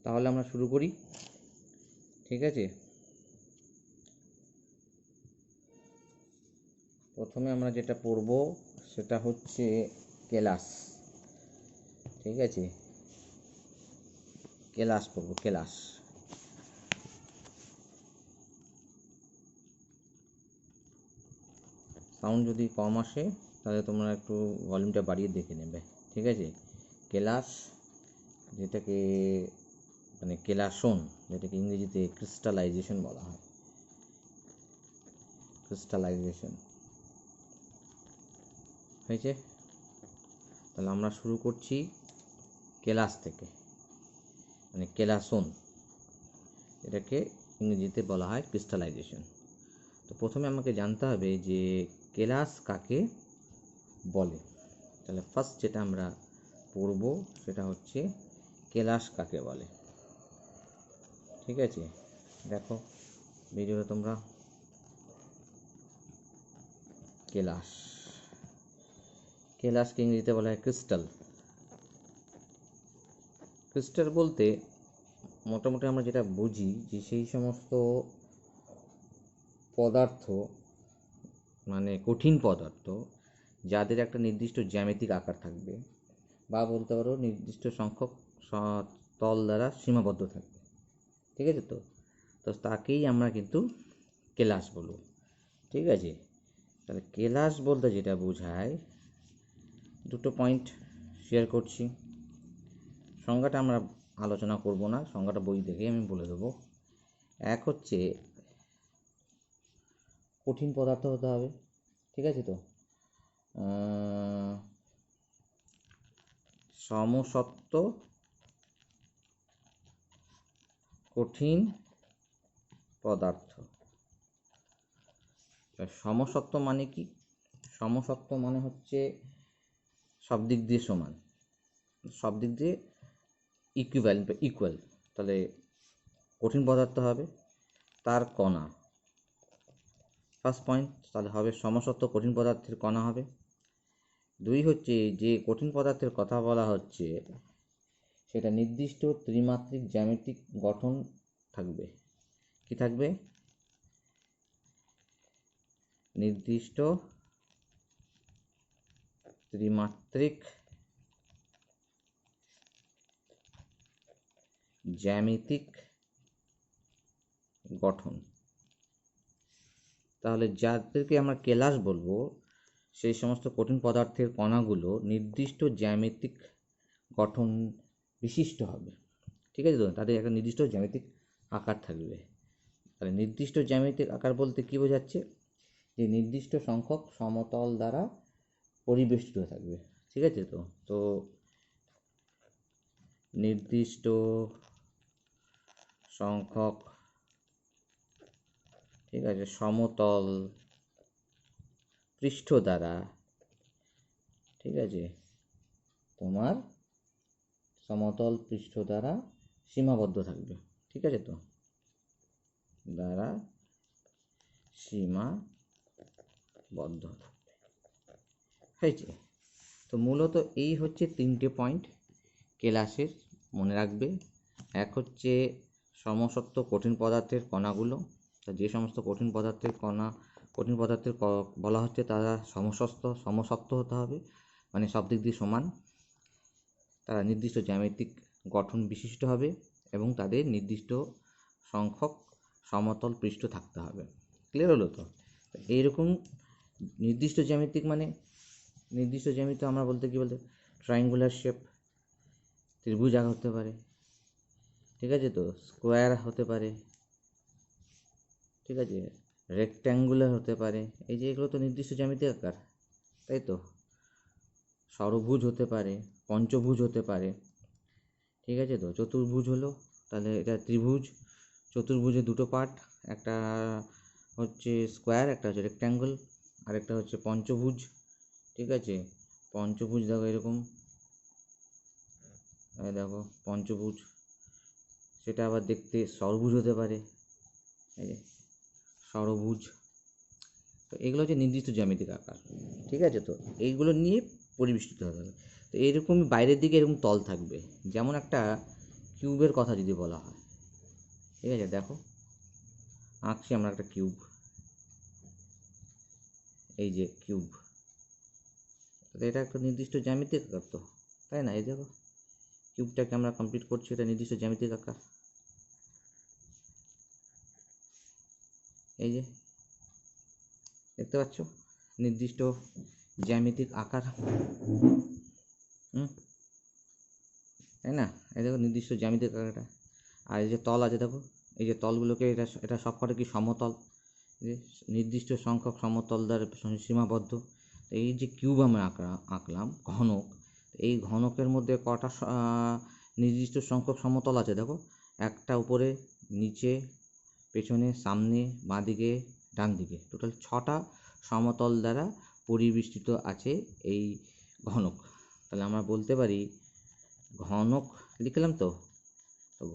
তাহলে আমরা শুরু করি। ঠিক আছে, প্রথমে আমরা যেটা পড়ব সেটা হচ্ছে কেলাস। ঠিক আছে, কেলাস পড়ব, কেলাস। সাউন্ড যদি কম আসে তাহলে তোমরা একটু ভলিউমটা বাড়িয়ে দেখে নেবে। ঠিক আছে, কেলাস, যেটাকে মানে কেলাসন, যেটাকে ইংরেজিতে ক্রিস্টালাইজেশন বলা হয়। ক্রিস্টালাইজেশন হয়েছে। তাহলে আমরা শুরু করছি কেলাস থেকে, মানে কেলাসন, এটাকে ইংরেজিতে বলা হয় ক্রিস্টালাইজেশন। তো প্রথমে আমাকে জানতে হবে যে কেলাস কাকে বলে। তাহলে ফার্স্ট যেটা আমরা পড়ব সেটা হচ্ছে কেলাস কাকে বলে। ঠিক আছে, দেখো ভিডিওটা তোমরা। কেলাস, কেলাসকে ইংরেজিতে বলা হয় ক্রিস্টাল। ক্রিস্টাল বলতে মোটামুটি আমরা যেটা বুঝি যে সেই সমস্ত পদার্থ, মানে কঠিন পদার্থ, যাদের একটা নির্দিষ্ট জ্যামিতিক আকার থাকবে, বা বলতে পারো নির্দিষ্ট সংখ্যক তল দ্বারা সীমাবদ্ধ থাকবে। ঠিক আছে, তো তো তাকেই আমরা কিন্তু কেলাস বলবো। ঠিক আছে, তাহলে কেলাস বলতে যেটা বোঝায়, দুটো পয়েন্ট শেয়ার করছি। সংজ্ঞাটা আমরা আলোচনা করব না, সংজ্ঞাটা বই দেখেই আমি বলে দেবো। এক হচ্ছে কঠিন পদার্থ হতে হবে। ঠিক আছে, তো সমসত্ব কঠিন পদার্থ। সমসত্ব মানে কি? সমসত্ব মানে হচ্ছে সব দিক দিয়ে সমান, সব দিক দিয়ে ইকুয়াল। তাহলে কঠিন পদার্থ হবে, তার কণা, ফার্স্ট পয়েন্ট। তাহলে হবে সমসত্ব কঠিন পদার্থের কণা হবে। দুই হচ্ছে যে কঠিন পদার্থের কথা বলা হচ্ছে সেটা নির্দিষ্ট ত্রিমাত্রিক জ্যামিতিক গঠন থাকবে। কি থাকবে? নির্দিষ্ট ত্রিমাত্রিক জ্যামিতিক গঠন। তাহলে যাদেরকে আমরা কেলাস বলবো সেই সমস্ত কঠিন পদার্থের কণাগুলো নির্দিষ্ট জ্যামিতিক গঠন বিশিষ্ট হবে। ঠিক আছে, তো তাদের একটা নির্দিষ্ট জ্যামিতিক আকার থাকবে। তাহলে নির্দিষ্ট জ্যামিতিক আকার বলতে কী বোঝাচ্ছে? যে নির্দিষ্ট সংখ্যক সমতল দ্বারা পরিবেষ্টিত থাকবে। ঠিক আছে, তো তো নির্দিষ্ট সংখ্যক, ঠিক আছে, সমতল পৃষ্ঠ দ্বারা, ঠিক আছে, তোমার সমতল পৃষ্ঠ দ্বারা সীমাবদ্ধ থাকবে। ঠিক আছে, তো দ্বারা সীমাবদ্ধ থাকবে। হয়েছে, তো মূলত এই হচ্ছে তিনটে পয়েন্ট কেলাসের, মনে রাখবে। এক হচ্ছে সমসত্ব কঠিন পদার্থের কণাগুলো, যে সমস্ত কঠিন পদার্থের বলা হচ্ছে তারা সমসত্ব হতে হবে, মানে সব দিক দিয়ে সমান। তারা নির্দিষ্ট জ্যামিতিক গঠন বিশিষ্ট হবে এবং তাদের নির্দিষ্ট সংখ্যক সমতল পৃষ্ঠ থাকতে হবে। ক্লিয়ার হলো তো? এইরকম নির্দিষ্ট জ্যামিতিক মানে নির্দিষ্ট জ্যামিতি আমরা বলতে কি বলতে, ট্রায়াঙ্গুলার শেপ, ত্রিভুজ আকার হতে পারে। ঠিক আছে, তো স্কোয়ার হতে পারে। ঠিক আছে, রেক্ট্যাঙ্গুলার হতে পারে। এই যে এগুলো তো নির্দিষ্ট জ্যামিতিক আকার, তাই তো। ষড়ভুজ হতে পারে, পঞ্চভুজ হতে পারে। ঠিক আছে, তো চতুর্ভুজ হলো, তাহলে এটা ত্রিভুজ। চতুর্ভুজের দুটো পার্ট, একটা হচ্ছে স্কোয়ার, একটা হচ্ছে রেক্ট্যাঙ্গল, আরেকটা হচ্ছে পঞ্চভুজ। ঠিক আছে, পঞ্চভুজ দেখো এরকম, দেখো পঞ্চভুজ। সেটা আবার দেখতে ষড়ভুজ হতে পারে, এই যে ষড়ভুজ। তো এগুলো হচ্ছে নির্দিষ্ট জ্যামিতিক আকার। ঠিক আছে, তো এইগুলো নিয়ে পরিবেষ্টিত হতে হবে। তো এইরকমই বাইরের দিকে এরকম তল থাকবে, যেমন একটা কিউবের কথা যদি বলা হয়, ঠিক আছে, দেখো আঁকছি আমরা একটা কিউব, এই যে কিউব, এটা একটা নির্দিষ্ট জ্যামিতিক আকার তো, তাই না? এই দেখো কিউবটাকে আমরা কমপ্লিট করছি, এটা নির্দিষ্ট জ্যামিতিক আকার, এই যে দেখতে পাচ্ছ নির্দিষ্ট জ্যামিতিক আকার, তাই না? এই দেখো নির্দিষ্ট জ্যামিতিক আকারটা। আর এই যে তল আছে দেখো, এই যে তলগুলোকে এটা সবকটা কি সমতল, যে নির্দিষ্ট সংখ্যক সমতল দ্বারা সীমাবদ্ধ। এই যে কিউব আমরা আঁকলাম ঘনক, এই ঘনকের মধ্যে কটা নির্দিষ্ট সংখ্যক সমতল আছে দেখো, একটা উপরে, নিচে, পেছনে, সামনে, বাঁদিকে, ডান দিকে, টোটাল 6টা সমতল দ্বারা পরিবেষ্টিত আছে এই ঘনক। তাহলে আমরা বলতে পারি ঘনক লিখলাম তো,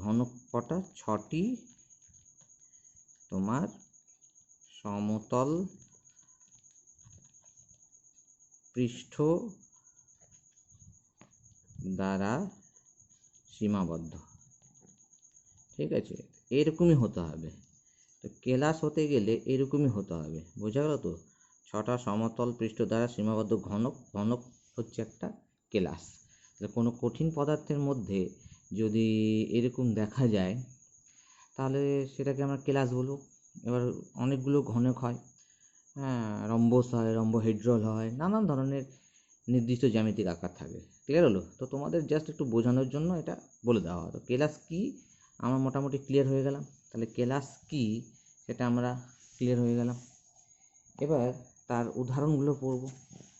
ঘনক কটা? 6টি তোমার সমতল পৃষ্ঠ দ্বারা সীমাবদ্ধ, ঠিক আছে? এরকমই হতে হবে, তো কেলাস হতে গেলে এরকমই হতে হবে, বোঝা গেল তো? 6টা সমতল পৃষ্ঠ দ্বারা সীমাবদ্ধ ঘনক, ঘনক হচ্ছে একটা কেলাস। কোনো কঠিন পদার্থের মধ্যে যদি এরকম দেখা যায় তাহলে সেটাকে আমরা কেলাস বলবো। এবার অনেকগুলো ঘনক হয়, হ্যাঁ, রম্বস হয়, রম্বোহেড্রল হয়, নানান ধরনের নির্দিষ্ট জ্যামিতিক আকার থাকে। ক্লিয়ার হলো তো? তোমাদের জাস্ট একটু বোঝানোর জন্য এটা বলে দেওয়া হয়। তো কেলাস কি আমরা মোটামুটি ক্লিয়ার হয়ে গেলাম। তাহলে কেলাস কি সেটা আমরা ক্লিয়ার হয়ে গেলাম। এবার তার উদাহরণগুলো পড়ব,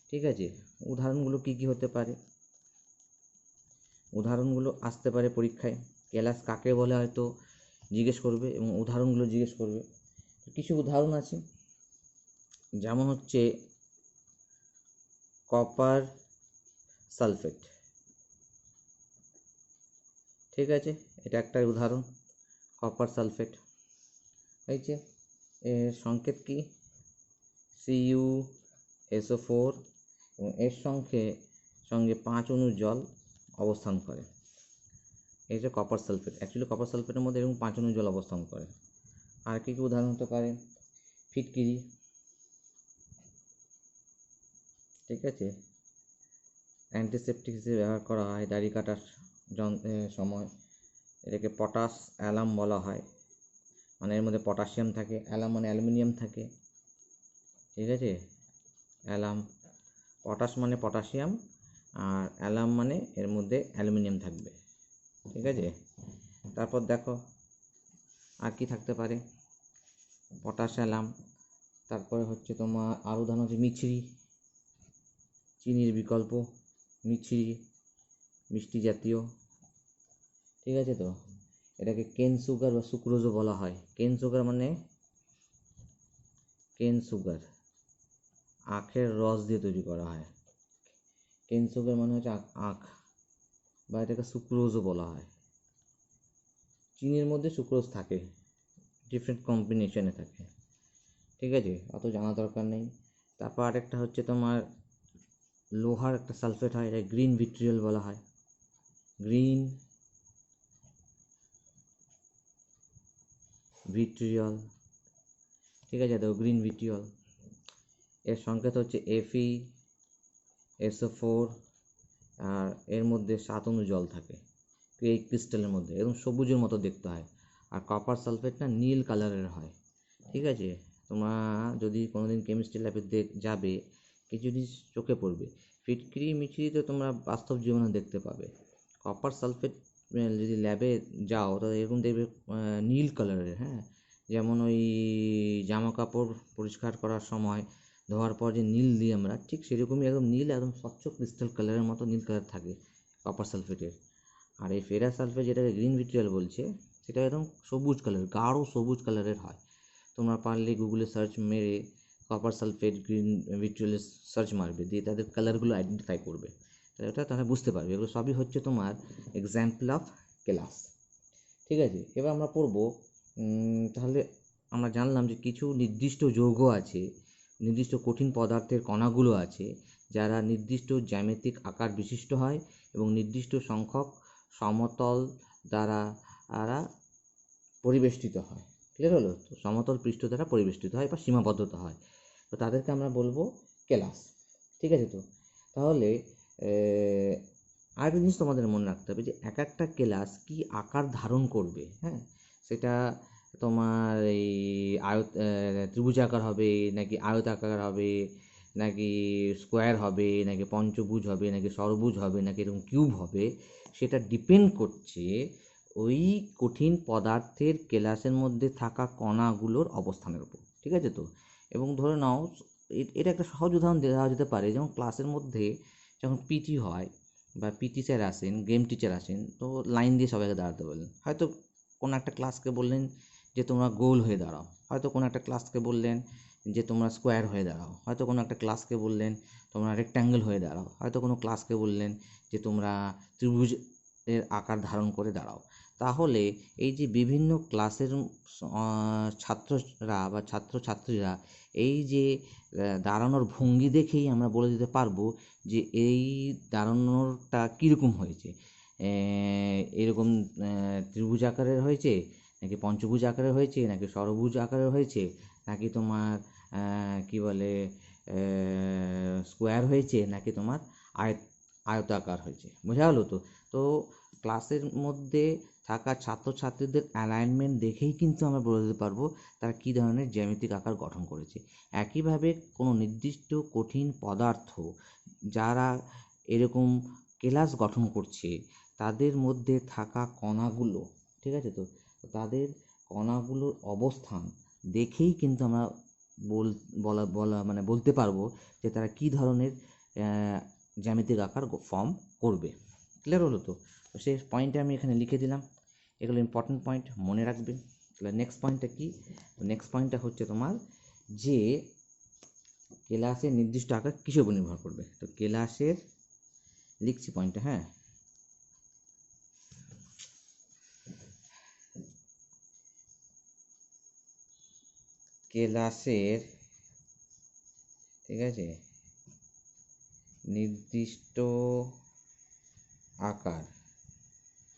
ঠিক আছে? উদাহরণগুলো কি কি হতে পারে? উদাহরণগুলো আসতে পারে পরীক্ষায়, কেলাস কাকে বলে হয়তো জিজ্ঞেস করবে এবং উদাহরণগুলো জিজ্ঞেস করবে। কিছু উদাহরণ আছে, যেমন হচ্ছে কপার সালফেট, ঠিক আছে, এটা একটা উদাহরণ, কপার সালফেট। এই যে এর সংকেত কি? CuSO4 এবং এর সঙ্গে 5 অণু জল অবস্থান করে। এই যে কপার সালফেট, অ্যাকচুয়ালি কপার সালফেটের মধ্যে এরকম 5 অণু জল অবস্থান করে। আর কি কি উদাহরণ হতে পারে? ফিটকিরি, ঠিক আছে, অ্যান্টিসেপটিক হিসেবে ব্যবহার করা হয় দাড়ি কাটার সময়। এটাকে পটাশ অ্যালাম বলা হয়, মানে এর মধ্যে পটাশিয়াম থাকে, অ্যালাম মানে অ্যালুমিনিয়াম থাকে, ঠিক আছে? অ্যালাম, পটাশ মানে পটাশিয়াম, আর অ্যালাম মানে এর মধ্যে অ্যালুমিনিয়াম থাকবে, ঠিক আছে? তারপর দেখো আর কি থাকতে পারে? পটাশ, অ্যালাম, তারপরে হচ্ছে তোমার আরও উদাহরণ হচ্ছে মিছরি, চিনির বিকল্প, মিছরি মিষ্টি জাতীয়, ঠিক আছে? তো এটাকে কেন সুগার বা সুক্রোজও বলা হয়। কেন সুগার মানে কেন সুগার আখের রস দিয়ে তৈরি করা হয়। কেন সুগার মানে হচ্ছে আখ, বা এটাকে সুক্রোজও বলা হয়। চিনির মধ্যে সুক্রোজ থাকে, ডিফারেন্ট কম্বিনেশনে থাকে, ঠিক আছে? অত জানা দরকার নেই। তারপর আরেকটা হচ্ছে তোমার লোহার একটা সালফেট হয়, এটা গ্রিন ভিট্রিয়ল বলা হয়। গ্রিন ভিট্রিয়ল, ঠিক আছে? তো গ্রিন ভিট্রিয়ল, এর সংকেত হচ্ছে FeSO4, আর এর মধ্যে 7 অণু জল থাকে এই ক্রিস্টালের মধ্যে, এবং সবুজের মতো দেখতে হয়। আর কপার সালফেটটা নীল কালারের হয়, ঠিক আছে? তোমরা যদি কোনোদিন কেমিস্ট্রি ল্যাবে যাবে, কিছু জিনিস চোখে পড়বে। ফিটকিরি মিছরি তো তোমরা বাস্তব জীবনে দেখতে পাবে, কপার সালফেট যদি ল্যাবে যাও তাহলে এরকম দেখবে নীল কালারের, হ্যাঁ, যেমন ওই জামা কাপড় পরিষ্কার করার সময় ধোয়ার পর যে নীল দিই আমরা, ঠিক সেরকমই একদম নীল, একদম স্বচ্ছ ক্রিস্টাল কালারের মতো নীল কালার থাকে কপার সালফেটের। আর এই ফেরাস সালফেট যেটাকে গ্রিন ভিট্রিয়াল বলছে, সেটা একদম সবুজ কালার, গাঢ় সবুজ কালারের হয়। তোমরা পারলে গুগলে সার্চ মেরে copper sulphate green vitriol search মারবে, দিয়ে তাদের কালারগুলো আইডেন্টিফাই করবে, তাহলে বুঝতে পারবে এগুলো সবই হচ্ছে তোমার এক্সাম্পল অফ কেলাস, ঠিক আছে? এবার আমরা পড়ব, তাহলে আমরা জানলাম যে কিছু নির্দিষ্ট যৌগ আছে, নির্দিষ্ট কঠিন পদার্থের কণাগুলো আছে যারা নির্দিষ্ট জ্যামিতিক আকার বিশিষ্ট হয় এবং নির্দিষ্ট সংখ্যক সমতল দ্বারা পরিবেষ্টিত হয়। ক্লিয়ার হলো? তো সমতল পৃষ্ঠ দ্বারা পরিবেষ্টিত হয় বা সীমাবদ্ধতা হয়, তো তাদেরকে আমরা বলবো কেলাস। ঠিক আছে? তো তাহলে আরেকটা জিনিস তোমাদের মনে রাখতে হবে যে এক একটা কেলাস কী আকার ধারণ করবে। হ্যাঁ, সেটা তোমার এই ত্রিভুজাকার হবে, নাকি আয়তাকার হবে, নাকি স্কোয়ার হবে, নাকি পঞ্চভুজ হবে, নাকি ষড়ভুজ হবে, নাকি এরকম কিউব হবে, সেটা ডিপেন্ড করছে ওই কঠিন পদার্থের কেলাসের মধ্যে থাকা কণাগুলোর অবস্থানের উপর। ঠিক আছে? তো এবং ধরে নাও এটা একটা সহজ উদাহরণ দেওয়া যেতে পারে, যেমন ক্লাসের মধ্যে যখন পিটি হয় বা পিটি স্যার আসেন, গেম টিচার আসেন, তো লাইন দিয়ে সবাইকে দাঁড়াতে বললেন। হয়তো কোনো একটা ক্লাসকে বললেন যে তোমরা গোল হয়ে দাঁড়াও, হয়তো কোনো একটা ক্লাসকে বললেন যে তোমরা স্কোয়ার হয়ে দাঁড়াও, হয়তো কোনো একটা ক্লাসকে বললেন তোমরা রেক্ট্যাঙ্গেল হয়ে দাঁড়াও, হয়তো কোনো ক্লাসকে বললেন যে তোমরা ত্রিভুজ এর আকার ধারণ করে দাঁড়াও। তাহলে এই যে বিভিন্ন ক্লাসের ছাত্ররা বা ছাত্রছাত্রীরা এই যে দাঁড়ানোর ভঙ্গি দেখেই আমরা বলে দিতে পারবো যে এই দাঁড়ানোটা কীরকম হয়েছে। এরকম ত্রিভুজ আকারের হয়েছে, নাকি পঞ্চভুজ আকারের হয়েছে, নাকি ষড়ভুজ আকারের হয়েছে, নাকি তোমার কি বলে স্কোয়ার হয়েছে, নাকি তোমার আয়তাকার হয়েছে। বোঝা গেলো? তো তো ক্লাসের মধ্যে থাকা ছাত্রছাত্রীদের অ্যালাইনমেন্ট দেখেই কিন্তু আমরা বলে দিতে পারবো তারা কী ধরনের জ্যামিতিক আকার গঠন করেছে। একইভাবে কোনো নির্দিষ্ট কঠিন পদার্থ যারা এরকম কেলাস গঠন করছে তাদের মধ্যে থাকা কণাগুলো, ঠিক আছে? তো তাদের কণাগুলোর অবস্থান দেখেই কিন্তু আমরা বলতে পারবো যে তারা কী ধরনের জ্যামিতিক আকার ফর্ম করবে। ক্লিয়ার হলো? তো সেই পয়েন্টটা আমি এখানে লিখে দিলাম, এগুলো ইম্পর্টেন্ট পয়েন্ট, মনে রাখবে। তাহলে নেক্সট পয়েন্টটা কি? নেক্সট পয়েন্টটা হচ্ছে তোমার যে কেলাসের নির্দিষ্ট আকার কিসের উপর নির্ভর করবে। তো কেলাসের, লিখছি পয়েন্টটা, হ্যাঁ, কেলাসের, ঠিক আছে, নির্দিষ্ট আকার,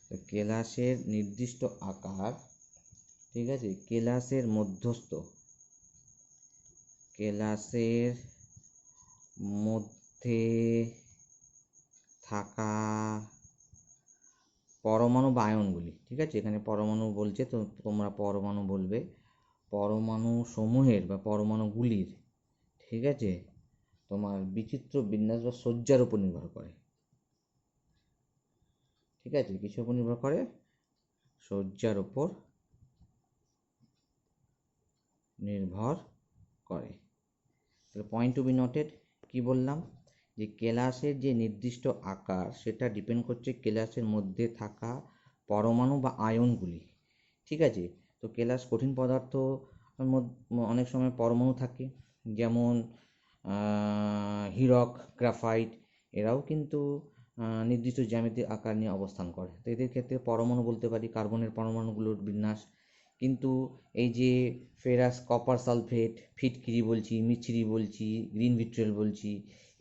তো কেলাসের নির্দিষ্ট আকার, ঠিক আছে, কেলাসের মধ্যস্থ, কেলাসের মধ্যে থাকা পরমাণু বা আয়নগুলি, ঠিক আছে, এখানে পরমাণু বলছে তো তোমরা পরমাণু বলবে, পরমাণু সমূহের বা পরমাণুগুলির, ঠিক আছে, তোমার বিচিত্র বিন্যাস বা সজ্জার উপর নির্ভর করে। ঠিক আছে, কিসের উপর নির্ভর করে? সজ্জার উপর নির্ভর করে। তাহলে পয়েন্ট টু বি নোটেড, কি বললাম যে কেলাসের যে নির্দিষ্ট আকার সেটা ডিপেন্ড করছে কেলাসের মধ্যে থাকা পরমাণু বা আয়নগুলি। ঠিক আছে, তো কেলাস কঠিন পদার্থ অনেক সময় পরমাণু থাকে, যেমন হীরক, গ্রাফাইট, এরাও কিন্তু নির্দিষ্ট জ্যামিতিক আকার নিয়ে অবস্থান করে। তো এদের ক্ষেত্রে পরমাণু বলতে পারি কার্বনের পরমাণুগুলোর বিন্যাস। কিন্তু এই যে ফেরাস, কপার সালফেট, ফিটকিরি বলছি, মিছরি বলছি, গ্রিন ভিট্রিয়াল বলছি,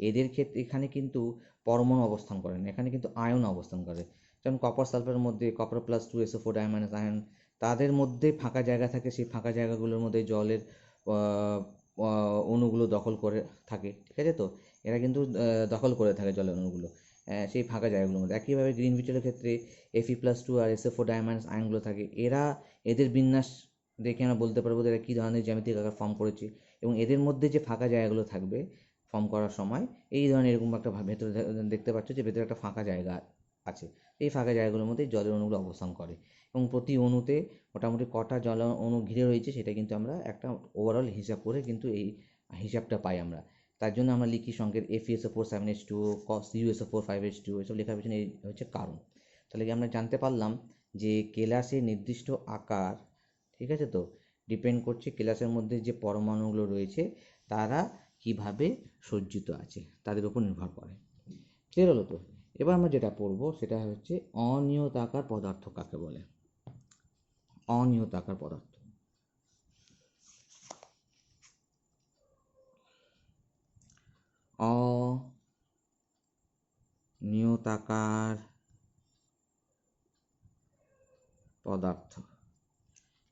এদের ক্ষেত্রে এখানে কিন্তু পরমাণু অবস্থান করে না, এখানে কিন্তু আয়ন অবস্থান করে। যেমন কপার সালফেটের মধ্যে কপার প্লাস 2SO4 ডাইমাইনাস আয়ন, তাদের মধ্যে ফাঁকা জায়গা থাকে, সেই ফাঁকা জায়গাগুলোর মধ্যে জলের অণুগুলো দখল করে থাকে। ঠিক আছে, তো এরা কিন্তু দখল করে থাকে জলের অণুগুলো সেই ফাঁকা জায়গাগুলোর মধ্যে। একইভাবে গ্রিন ভিট্রিয়ালের ক্ষেত্রে Fe+2 আর SO4 ডাইমাইনাস আয়নগুলো থাকে। এদের বিন্যাস দেখে আমরা বলতে পারবো এরা কী ধরনের জ্যামিতিক আকার ফর্ম করেছে, এবং এদের মধ্যে যে ফাঁকা জায়গাগুলো থাকবে ফর্ম করার সময় এই ধরনের এরকম একটা ভেতরে দেখতে পাচ্ছ যে ভেতরে একটা ফাঁকা জায়গা আছে, এই ফাঁকা জায়গাগুলোর মধ্যে জলের অণুগুলো অবস্থান করে, এবং প্রতি অণুতে মোটামুটি কটা জল অণু ঘিরে রয়েছে সেটা কিন্তু আমরা একটা ওভারঅল হিসাব করে কিন্তু এই হিসাবটা পাই আমরা। তার জন্য আমরা লিখি সংকেত FeSO4 7H2, CuSO4 5H2, এসব লেখার পেছনে এই হচ্ছে কারণ। তাহলে কি আমরা জানতে পারলাম যে কেলাসের নির্দিষ্ট আকার, ঠিক আছে, তো ডিপেন্ড করছে কেলাসের মধ্যে যে পরমাণুগুলো রয়েছে তারা কিভাবে সজ্জিত আছে তাদের উপর নির্ভর করে। ক্লিয়ার হলো? তো এবার আমরা যেটা পড়বো সেটা হচ্ছে অনিয়তাকার পদার্থ কাকে বলে। অনিয়তাকার পদার্থ, অনিয়তাকার পদার্থ।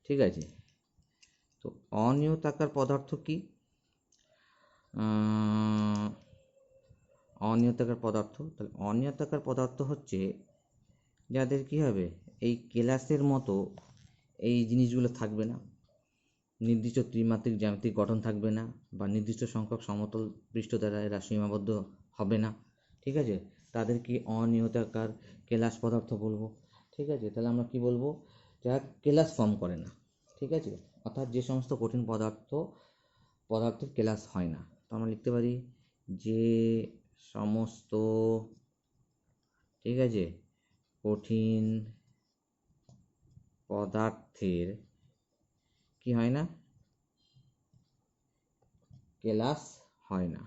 ঠিক আছে, তো অনিয়তাকার পদার্থ কি? অনিয়তাকার পদার্থ, তাহলে অনিয়তাকার পদার্থ হচ্ছে যাদের কি হবে, এই কেলাসের মতো এই জিনিসগুলো থাকবে না, নির্দিষ্ট ত্রিমাত্রিক জ্যামিতিক গঠন থাকবে না, বা নির্দিষ্ট সংখ্যক সমতল পৃষ্ঠ দ্বারা এরা সীমাবদ্ধ হবে না। ঠিক আছে, তাদের কি অনিয়তাকার কেলাস পদার্থ বলবো। ঠিক আছে, তাহলে আমরা কি বলবো, যারা কেলাস ফর্ম করে না। ঠিক আছে, অর্থাৎ যে সমস্ত কঠিন পদার্থের কেলাস হয় না। তো আমরা লিখতে পারি যে সমস্ত, ঠিক আছে, কঠিন পদার্থের কি হয় না, কেলাস হয় না।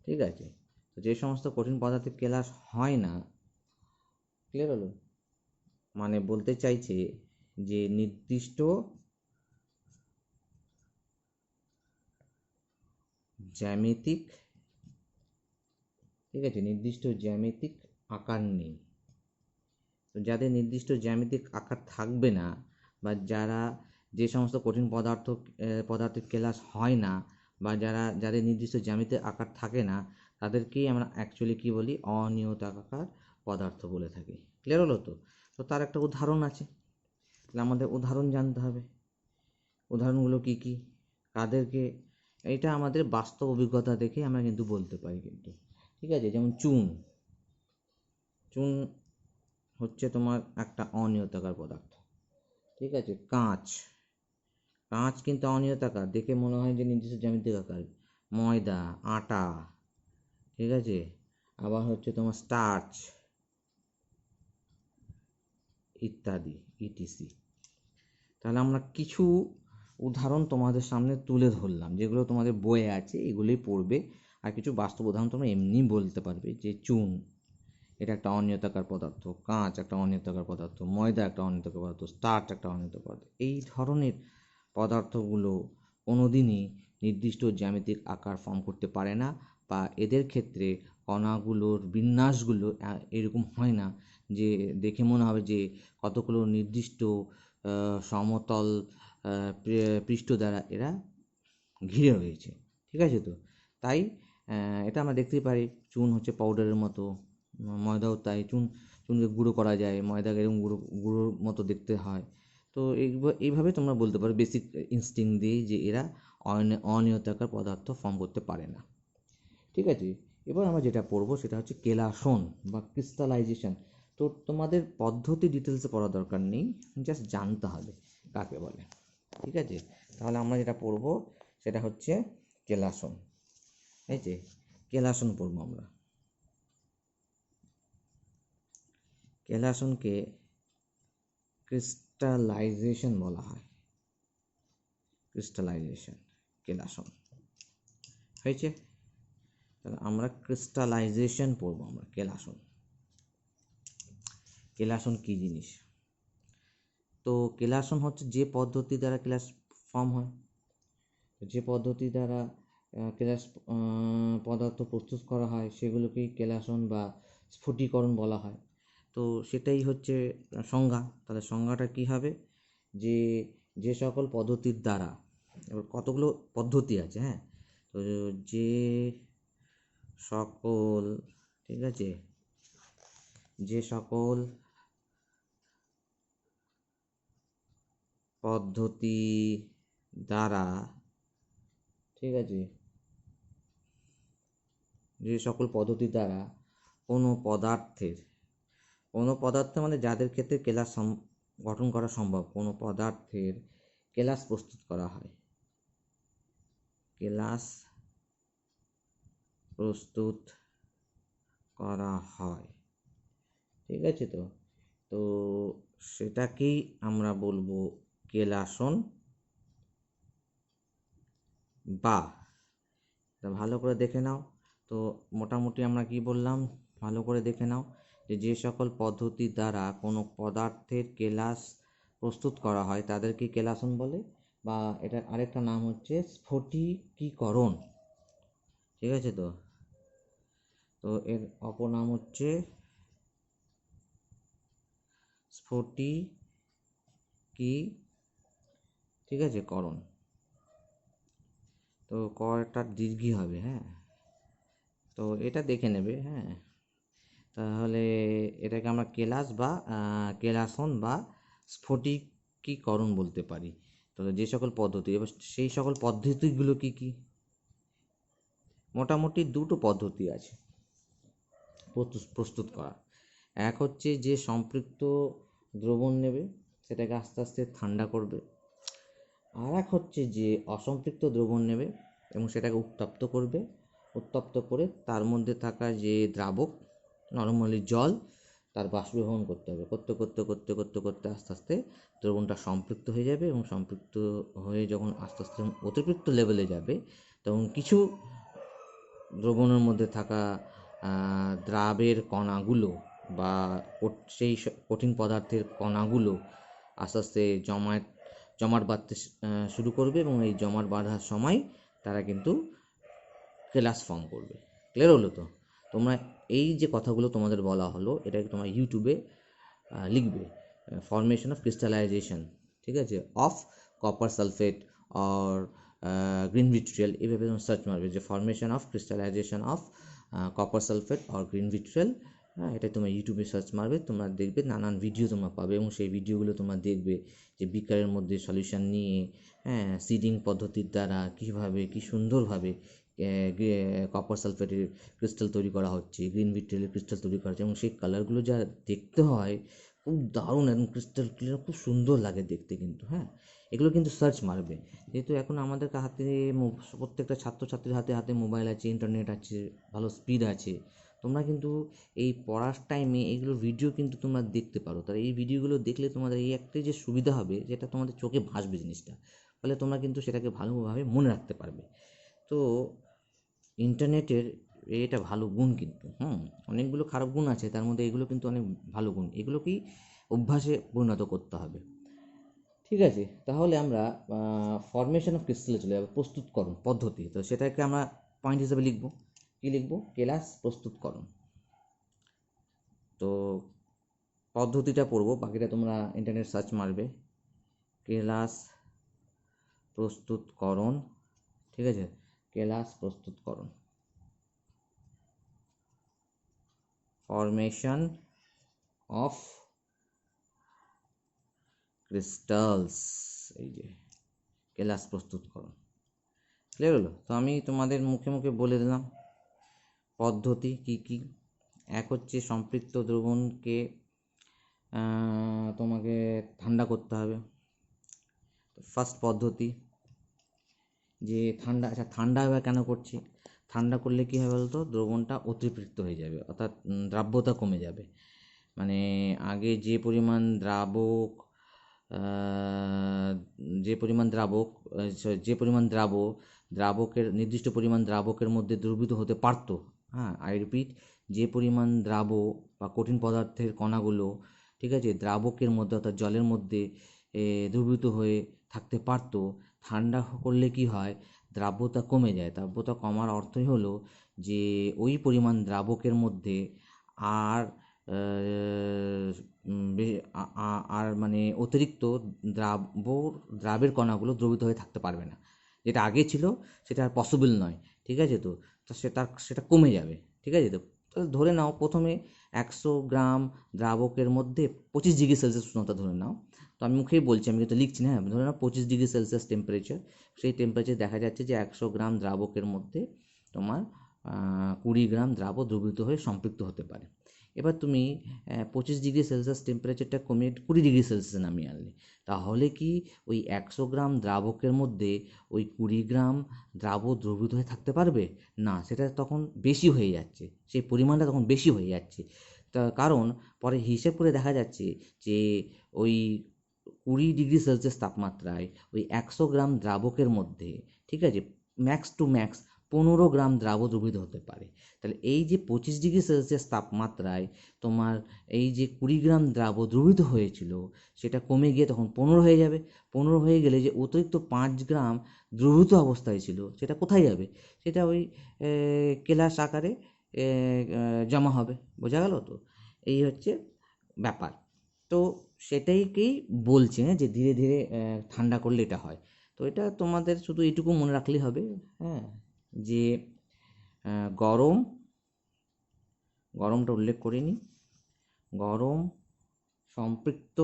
ঠিক আছে, তো যে সমস্ত কঠিন পদার্থের কেলাস হয় না, ক্লিয়ার হলো, মানে বলতে চাইছে যে নির্দিষ্ট জ্যামিতিক, ঠিক আছে, নির্দিষ্ট জ্যামিতিক আকার নেই। তো যাদের নির্দিষ্ট জ্যামিতিক আকার থাকবে না, বা যারা যে সমস্ত কঠিন পদার্থের কেলাস হয় না, বা যাদের নির্দিষ্ট জ্যামিতিক আকার থাকে না, তাদেরকেই আমরা অ্যাকচুয়ালি কি বলি, অনিয়তাকার পদার্থ বলে থাকি। ক্লিয়ার হলো তো? তো তার একটা উদাহরণ আছে, তাহলে আমাদের উদাহরণ জানতে হবে। উদাহরণগুলো কি কি, কাদেরকে, এটা আমাদের বাস্তব অভিজ্ঞতা দেখে আমরা কিন্তু বলতে পারি কিন্তু। ঠিক আছে, যেমন চুন হচ্ছে তোমার একটা অনিয়তাকার পদার্থ। ঠিক আছে, কাঁচ কিন্তু অনিয়তাকার, দেখে মনে হয় যে নির্দিষ্ট জ্যামিতিক আকার। ময়দা, আটা, ঠিক আছে, আবার হচ্ছে তোমার স্টার্চ ইত্যাদি ইটিসি। তাহলে আমরা কিছু উদাহরণ তোমাদের সামনে তুলে ধরলাম, যেগুলো তোমাদের বইয়ে আছে, এগুলোই পড়বে। আর কিছু বাস্তব উদাহরণ তোমরা এমনি বলতে পারবে, যে চুন এটা একটা অনিয়তাকার পদার্থ, কাঁচ একটা অনিয়তাকার পদার্থ, ময়দা একটা অনিয়তাকার পদার্থ, স্টার্চ একটা অনিয়তাকার পদার্থ। এই ধরনের পদার্থগুলো কোনোদিনই নির্দিষ্ট জ্যামিতিক আকার ফর্ম করতে পারে না, বা এদের ক্ষেত্রে কণাগুলোর বিন্যাসগুলো এরকম হয় না যে দেখে মনে হবে যে কতগুলো নির্দিষ্ট সমতল পৃষ্ঠ দ্বারা এরা ঘিরে রয়েছে। ঠিক আছে, তো তাই এটা আমরা দেখতেই পারি, চুন হচ্ছে পাউডারের মতো, ময়দাও তাই। চুনকে গুঁড়ো করা যায়, ময়দাকে এরকম গুঁড়োর মতো দেখতে হয়। তো এইভাবে তোমরা বলতে পারো বেসিক ইনস্টিংক্ট দিয়ে, যে এরা অনিয়তাকার পদার্থ ফর্ম করতে পারে না। ঠিক আছে, এবার আমরা যেটা পড়বো সেটা হচ্ছে কেলাসন বা ক্রিস্টালাইজেশন। তো তোমাদের পদ্ধতি ডিটেলসে পড়া দরকার নেই, জাস্ট জানতে হবে কাকে বলে। ঠিক আছে, তাহলে আমরা যেটা পড়বো সেটা হচ্ছে কেলাসন। এই যে কেলাসন পড়বো আমরা। কেলাসনকে ক্রিস্টালাইজেশন বলা হয়। ক্রিস্টালাইজেশন, কেলাসন হয়েছে। তাহলে আমরা ক্রিস্টালাইজেশন পড়বো আমরা। কেলাসন কি জিনিস? তো কেলাসন হচ্ছে যে পদ্ধতি দ্বারা কেলাস ফর্ম হয়, যে পদ্ধতি দ্বারা কেলাস পদার্থ প্রস্তুত করা হয়, সেগুলোকেই কেলাসন বা স্ফটিকরণ বলা হয়। তো সেটাই হচ্ছে সংজ্ঞা। তাহলে সংজ্ঞাটা কি হবে, যে যে সকল পদ্ধতির দ্বারা, এবার কতগুলো পদ্ধতি আছে, হ্যাঁ, তো যে সকল, ঠিক আছে, যে সকল পদ্ধতি দ্বারা, ঠিক আছে, যে সকল পদ্ধতি দ্বারা কোনো পদার্থ মানে যাদের ক্ষেত্রে কেলাস গঠন করা সম্ভব, কোনো পদার্থের কেলাস প্রস্তুত করা হয়, কেলাস প্রস্তুত করা হয়। ঠিক আছে, তো তো সেটাকেই আমরা বলবো কেলাসন। বা ভালো করে দেখে নাও, তো মোটামুটি আমরা কি বললাম, ভালো করে দেখে নাও, যে সকল পদ্ধতি দ্বারা কোনো পদার্থের কেলাস প্রস্তুত করা হয় তাদেরকে কেলাসন বলে, বা এটার আরেকটা নাম হচ্ছে স্ফটিকীকরণ। ঠিক আছে, তো তো এর অপর নাম হচ্ছে স্ফটিকি, ঠিক আছে, করণ। তো করটা দীর্ঘই হবে, হ্যাঁ, তো এটা দেখে নেবে, হ্যাঁ। তাহলে এটাকে আমরা কেলাস বা কেলাসন বা স্ফটিকীকরণ বলতে পারি। তাহলে যে সকল পদ্ধতি, এবার সেই সকল পদ্ধতিগুলো কি কি? মোটামুটি দুটো পদ্ধতি আছে প্রস্তুত করা। এক হচ্ছে যে সম্পৃক্ত দ্রবণ নেবে, সেটাকে আস্তে আস্তে ঠান্ডা করবে। আর এক হচ্ছে যে অসম্পৃক্ত দ্রবণ নেবে এবং সেটাকে উত্তপ্ত করবে। উত্তপ্ত করে তার মধ্যে থাকা যে দ্রাবক, নরমালি জল, তার বাষ্পীভবন করতে হবে। করতে করতে করতে করতে করতে আস্তে আস্তে দ্রবণটা সম্পৃক্ত হয়ে যাবে এবং সম্পৃক্ত হয়ে যখন আস্তে আস্তে অতিরিক্ত লেভেলে যাবে, তখন কিছু দ্রবণের মধ্যে থাকা দ্রাবের কণাগুলো বা সেই কঠিন পদার্থের কণাগুলো আস্তে আস্তে জমাট বাঁধতে শুরু করবে এবং এই জমাট বাঁধার সময় তারা কিন্তু কেলাস ফর্ম করবে। ক্লিয়ার হলো তো? তোমরা এই যে কথাগুলো তোমাদের বলা হলো, এটাকে তোমরা ইউটিউবে লিখবে, ফর্মেশন অফ ক্রিস্টালাইজেশন, ঠিক আছে, of copper sulphate or green vitriol, এইভাবে তোমরা সার্চ মারবে যে formation of crystallisation of copper sulphate or green vitriol. হ্যাঁ, এটা তোমরা ইউটিউবে সার্চ মারবে, তোমরা দেখবে নানান ভিডিও তোমরা পাবে এবং সেই ভিডিওগুলো তোমরা দেখবে যে বিকারের মধ্যে সলিউশন নিয়ে, হ্যাঁ, সিডিং পদ্ধতির দ্বারা কীভাবে কী সুন্দরভাবে কপার সালফেটের ক্রিস্টাল তৈরি করা হচ্ছে, গ্রিন ভিট্রিয়ালের ক্রিস্টাল তৈরি করা হচ্ছে এবং সেই কালারগুলো যা দেখতে হয় খুব দারুণ, একদম ক্রিস্টাল ক্লিয়ার, খুব সুন্দর লাগে দেখতে কিন্তু। হ্যাঁ, এগুলো কিন্তু সার্চ মারবে, যেহেতু এখন আমাদের হাতে প্রত্যেকটা ছাত্রছাত্রীর হাতে হাতে মোবাইল আছে, ইন্টারনেট আছে, ভালো স্পিড আছে। তোমরা কিন্তু এই পড়ার টাইমে এইগুলো ভিডিও কিন্তু তোমরা দেখতে পারো। তাহলে এই ভিডিওগুলো দেখলে তোমাদের এই একটাই যে সুবিধা হবে, যেটা তোমাদের চোখে ভাসবে জিনিসটা, ফলে তোমরা কিন্তু সেটাকে ভালোভাবে মনে রাখতে পারবে। তো ইন্টারনেটের এটা ভালো গুণ কিন্তু, অনেকগুলো খারাপ গুণ আছে, তার মধ্যে এগুলো কিন্তু অনেক ভালো গুণ। এগুলোকেই অভ্যাসে পরিণত করতে হবে, ঠিক আছে? তাহলে আমরা ফর্মেশন অফ ক্রিস্টালে চলে যাবো, প্রস্তুতকরণ পদ্ধতি। তো সেটাকে আমরা পয়েন্ট হিসেবে লিখব, কী লিখব? কেলাস প্রস্তুতকরণ। তো পদ্ধতিটা পড়বো, বাকিটা তোমরা ইন্টারনেট সার্চ মারবে, কেলাস প্রস্তুতকরণ, ঠিক আছে, কেলাস প্রস্তুতকরণ, ফর্মেশন অফ ক্রিস্টালস, এই যে কেলাস প্রস্তুতকরণ। ক্লিয়ার হলো তো? আমি তোমাদের মুখে মুখে বলে দিলাম পদ্ধতি কি কি। এক হচ্ছে সম্পৃক্ত দ্রবণকে তোমাকে ঠান্ডা করতে হবে, ফার্স্ট পদ্ধতি। যে ঠান্ডা, আচ্ছা ঠান্ডা এবার কেন করছি? ঠান্ডা করলে কী হবে বলতো? দ্রবণটা অতিরিক্ত হয়ে যাবে, অর্থাৎ দ্রাব্যতা কমে যাবে। মানে আগে যে পরিমাণ দ্রাবক দ্রাবকের নির্দিষ্ট পরিমাণ দ্রাবকের মধ্যে দ্রবীভূত হতে পারতো, হ্যাঁ, আই রিপিট, যে পরিমাণ দ্রাবক বা কঠিন পদার্থের কণাগুলো, ঠিক আছে, দ্রাবকের মধ্যে অর্থাৎ জলের মধ্যে দ্রবীভূত হয়ে থাকতে পারতো, ঠান্ডা করলে কি হয়? দ্রাব্যতা কমে যায়। দ্রাব্যতা কমার অর্থই হলো যে ওই পরিমাণ দ্রাবকের মধ্যে আর আর মানে অতিরিক্ত দ্রাবের কণাগুলো দ্রবীভূত হয়ে থাকতে পারবে না। যেটা আগে ছিল সেটা আর পসিবল নয়, ঠিক আছে? তো সেটা কমে যাবে, ঠিক আছে? তো ধরে নাও প্রথমে 100 গ্রাম দ্রাবকের মধ্যে 25 ডিগ্রি সেলসিয়াস উষ্ণতা ধরে নাও। তো আমি মুখেই বলছি, আমি কিন্তু লিখছি না, হ্যাঁ, ধরে নাও 25 ডিগ্রি সেলসিয়াস টেম্পারেচার। সেই টেম্পারেচার দেখা যাচ্ছে যে 100 গ্রাম দ্রাবকের মধ্যে তোমার 20 গ্রাম দ্রাবক দ্রবীভূত হয়ে সম্পৃক্ত হতে পারে। এবার তুমি 25 ডিগ্রি সেলসিয়াস টেম্পারেচারটা কমিয়ে 20 ডিগ্রি সেলসিয়াসে নামিয়ে আনলে, তাহলে কি ওই 100 গ্রাম দ্রাবকের মধ্যে ওই 20 গ্রাম দ্রাবক দ্রবীভূত হয়ে থাকতে পারবে? না, সেটা তখন বেশি হয়ে যাচ্ছে, সেই পরিমাণটা তখন বেশি হয়ে যাচ্ছে। তার কারণ পরে হিসেব করে দেখা যাচ্ছে যে ওই 20 ডিগ্রি সেলসিয়াস তাপমাত্রায় ওই 100 গ্রাম দ্রাবকের মধ্যে, ঠিক আছে, ম্যাক্স টু ম্যাক্স 15 গ্রাম দ্রাবক দ্রবীভূত হতে পারে। তাহলে এই যে 25 ডিগ্রি সেলসিয়াস তাপমাত্রায় তোমার এই যে 20 গ্রাম দ্রাবক দ্রবীভূত হয়েছিল, সেটা কমে গিয়ে তখন 15 হয়ে যাবে। 15 হয়ে গেলে যে অতিরিক্ত 5 গ্রাম দ্রবীভূত অবস্থায় ছিল, সেটা কোথায় যাবে? সেটা ওই কেলাস আকারে জমা হবে। বোঝা গেল তো? এই হচ্ছে ব্যাপার। তো সেটাইকেই বলছে যে ধীরে ধীরে ঠান্ডা করলে এটা হয়। তো এটা তোমাদের শুধু এটুকু মনে রাখলেই হবে, হ্যাঁ, যে গরম, গরমটা উল্লেখ করিনি, গরম সম্পৃক্ত,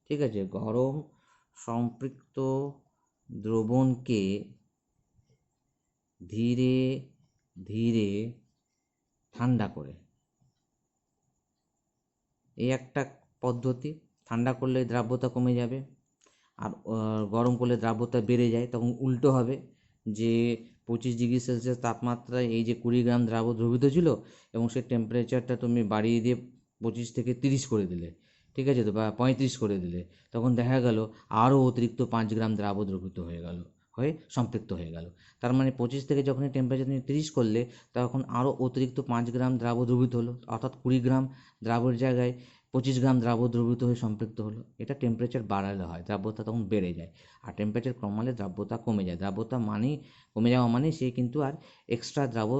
ঠিক আছে, গরম সম্পৃক্ত দ্রবণকে ধীরে ধীরে ঠান্ডা করে, এই একটা পদ্ধতি। ঠান্ডা করলে দ্রাব্যতা কমে যাবে, আর গরম করলে দ্রাব্যতা বেড়ে যায়। তখন উল্টো হবে, যে 25 ডিগ্রি সেলসিয়াস তাপমাত্রায় এই যে 20 গ্রাম দ্রাব্য দ্রবীভূত ছিল, এবং সেই টেম্পারেচারটা তুমি বাড়িয়ে দিয়ে 25 থেকে 30 করে দিলে, ঠিক আছে তো, বা 35 করে দিলে, তখন দেখা গেল আরও অতিরিক্ত 5 গ্রাম দ্রাব্য দ্রবীভূত হয়ে গেল, হয়ে সম্পৃক্ত হয়ে গেল। তার মানে 25 থেকে যখনই টেম্পারেচার তুমি 30 করলে, তখন আরও অতিরিক্ত 5 গ্রাম দ্রাব্য দ্রবীভূত হলো, অর্থাৎ 20 গ্রাম দ্রাবর জায়গায় 25 গ্রাম দ্রাব্য দ্রবীভূত হয়ে সম্পৃক্ত হলো। এটা টেম্পারেচার বাড়ালে হয়, দ্রাব্যতা তখন বেড়ে যায়। আর টেম্পারেচার কমালে দ্রাব্যতা কমে যায়। দ্রাব্যতা মানেই কমে যাওয়া মানে সে কিন্তু আর এক্সট্রা দ্রাব্য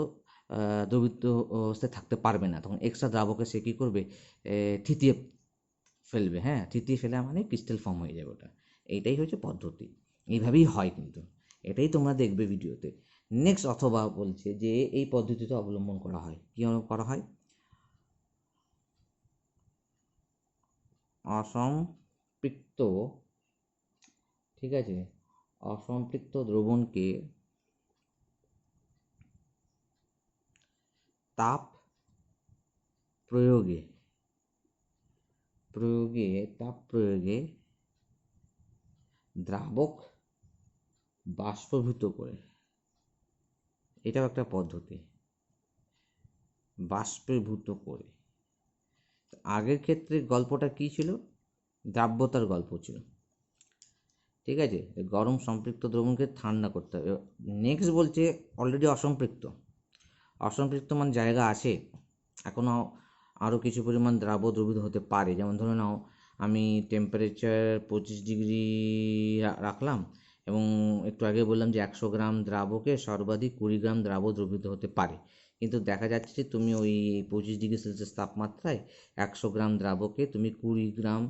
দ্রবীভূত অবস্থায় থাকতে পারবে না। তখন এক্সট্রা দ্রাবকে সে কী করবে, থিতিয়ে ফেলবে, হ্যাঁ, থিতিয়ে ফেলা মানে ক্রিস্টাল ফর্ম হয়ে যাবে ওটা। এইটাই হচ্ছে পদ্ধতি, এইভাবেই হয় কিন্তু, এটাই তোমরা দেখবে ভিডিওতে। নেক্সট, অথবা বলছে যে এই পদ্ধতিতে অবলম্বন করা হয়, কী করা হয়, অসম্পৃক্ত, ঠিক আছে, অসম্পৃক্ত দ্রবণকে তাপ প্রয়োগে তাপ প্রয়োগে দ্রাবক বাষ্পীভূত করে, এটাও একটা পদ্ধতি, বাষ্পীভূত করে। আগের ক্ষেত্রে গল্পটা কী ছিল, দ্রাব্যতার গল্প ছিল, ঠিক আছে, গরম সম্পৃক্ত দ্রবণকে ঠান্ডা করতে হবে। নেক্সট বলছে অলরেডি অসম্পৃক্ত। অসম্পৃক্ত মানে জায়গা আছে, এখনও আরও কিছু পরিমাণ দ্রাব্য দ্রবীভূত হতে পারে। যেমন ধরে নাও আমি টেম্পারেচার 25 ডিগ্রি রাখলাম, এবং একটু আগে বললাম যে 100 গ্রাম দ্রাবকে সর্বাধিক 20 গ্রাম দ্রাব্য দ্রবীভূত হতে পারে। কিন্তু দেখা যাচ্ছে যে তুমি ওই 25 ডিগ্রি সেলসিয়াস তাপমাত্রায় 100 গ্রাম দ্রাবকে তুমি 20 গ্রাম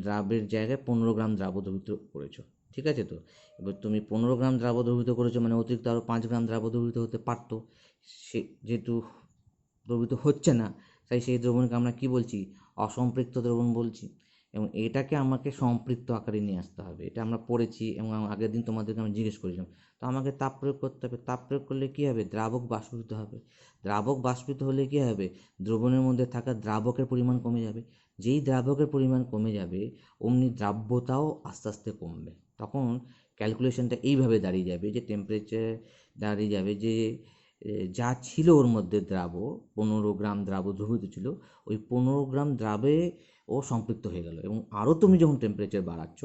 দ্রাবের জায়গায় 15 গ্রাম দ্রাব্য দ্রবীভূত করেছো, ঠিক আছে তো। এবার তুমি 15 গ্রাম দ্রাব্য দ্রবীভূত করেছো, মানে অতিরিক্ত আরও 5 গ্রাম দ্রাব্য দ্রবীভূত হতে পারতো। সে যেহেতু দ্রবীভূত হচ্ছে না, তাই সেই দ্রবণকে আমরা কী বলছি, অসম্পৃক্ত দ্রবণ বলছি। এবং এটাকে আমাকে সম্পৃক্ত আকারে নিয়ে আসতে হবে, এটা আমরা পড়েছি, এবং আগের দিন তোমাদেরকে আমি জিজ্ঞেস করেছিলাম। তো আমাকে তাপ প্রয়োগ করতে হবে। তাপ প্রয়োগ করলে কী হবে, দ্রাবক বাষ্পীভূত হবে। দ্রাবক বাষ্পীভূত হলে কী হবে, দ্রবণের মধ্যে থাকা দ্রাবকের পরিমাণ কমে যাবে। যেই দ্রাবকের পরিমাণ কমে যাবে, অমনি দ্রাব্যতাও আস্তে আস্তে কমবে। তখন ক্যালকুলেশনটা এইভাবে দাঁড়িয়ে যাবে, যে টেম্পারেচার দাঁড়িয়ে যাবে যে যা ছিল ওর মধ্যে দ্রাব্য, 15 গ্রাম দ্রাব্য দ্রবীভূত ছিল, ওই 15 গ্রাম দ্রাবে ও সম্পৃক্ত হয়ে গেল। এবং আরও তুমি যখন টেম্পারেচার বাড়াচ্ছ,